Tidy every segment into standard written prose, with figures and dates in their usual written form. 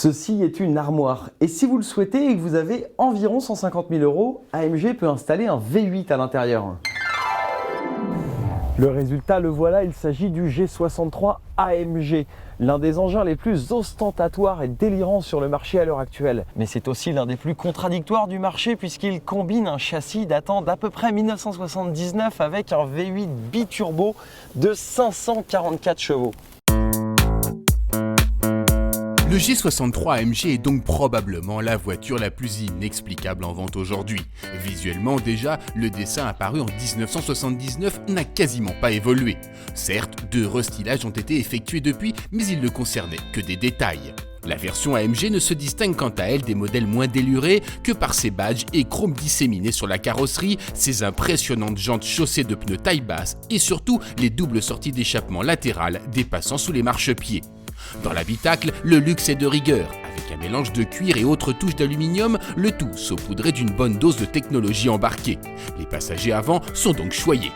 Ceci est une armoire et si vous le souhaitez et que vous avez environ 150 000 €, AMG peut installer un V8 à l'intérieur. Le résultat, le voilà, il s'agit du G63 AMG, l'un des engins les plus ostentatoires et délirants sur le marché à l'heure actuelle. Mais c'est aussi l'un des plus contradictoires du marché puisqu'il combine un châssis datant d'à peu près 1979 avec un V8 biturbo de 544 chevaux. Le G63 AMG est donc probablement la voiture la plus inexplicable en vente aujourd'hui. Visuellement déjà, le dessin apparu en 1979 n'a quasiment pas évolué. Certes, 2 restylages ont été effectués depuis, mais ils ne concernaient que des détails. La version AMG ne se distingue quant à elle des modèles moins délurés que par ses badges et chromes disséminés sur la carrosserie, ses impressionnantes jantes chaussées de pneus taille basse et surtout les doubles sorties d'échappement latérales dépassant sous les marchepieds. Dans l'habitacle, le luxe est de rigueur, avec un mélange de cuir et autres touches d'aluminium, le tout saupoudré d'une bonne dose de technologie embarquée. Les passagers avant sont donc choyés.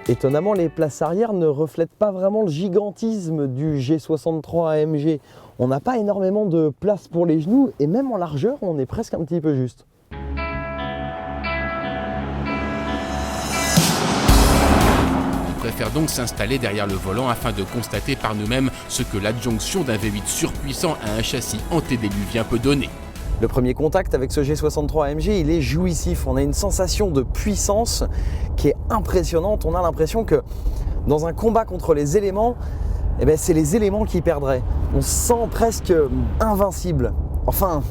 Étonnamment, les places arrière ne reflètent pas vraiment le gigantisme du G63 AMG. On n'a pas énormément de place pour les genoux et même en largeur, on est presque un petit peu juste. On préfère donc s'installer derrière le volant afin de constater par nous-mêmes ce que l'adjonction d'un V8 surpuissant à un châssis antédéluvien peut donner. Le premier contact avec ce G63 AMG, il est jouissif. On a une sensation de puissance qui est impressionnante. On a l'impression que dans un combat contre les éléments, c'est les éléments qui perdraient. On se sent presque invincible. Enfin,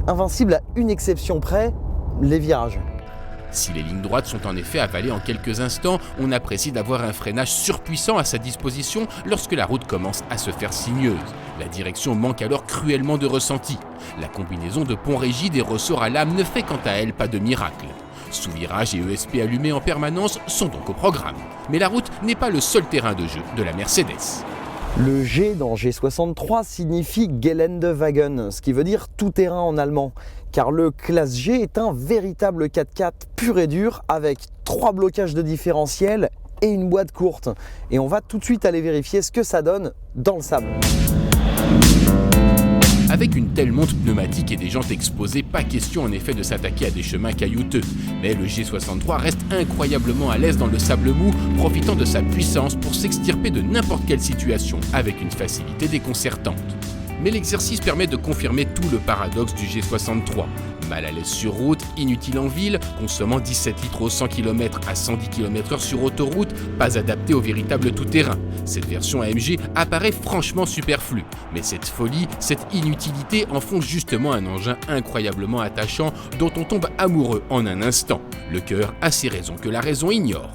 invincible à une exception près, les virages. Si les lignes droites sont en effet avalées en quelques instants, on apprécie d'avoir un freinage surpuissant à sa disposition lorsque la route commence à se faire sinueuse. La direction manque alors cruellement de ressenti. La combinaison de pont rigide et ressort à lame ne fait quant à elle pas de miracle. Sous-virage et ESP allumés en permanence sont donc au programme. Mais la route n'est pas le seul terrain de jeu de la Mercedes. Le G dans G63 signifie Geländewagen, ce qui veut dire tout-terrain en allemand. Car le classe G est un véritable 4x4 pur et dur avec 3 blocages de différentiel et une boîte courte. Et on va tout de suite aller vérifier ce que ça donne dans le sable. Avec une telle monte pneumatique et des jantes exposées, pas question en effet de s'attaquer à des chemins caillouteux. Mais le G63 reste incroyablement à l'aise dans le sable mou, profitant de sa puissance pour s'extirper de n'importe quelle situation avec une facilité déconcertante. Mais l'exercice permet de confirmer tout le paradoxe du G63. Mal à l'aise sur route, inutile en ville, consommant 17 litres au 100 km à 110 km/h sur autoroute, pas adapté au véritable tout-terrain. Cette version AMG apparaît franchement superflue. Mais cette folie, cette inutilité en font justement un engin incroyablement attachant dont on tombe amoureux en un instant. Le cœur a ses raisons que la raison ignore.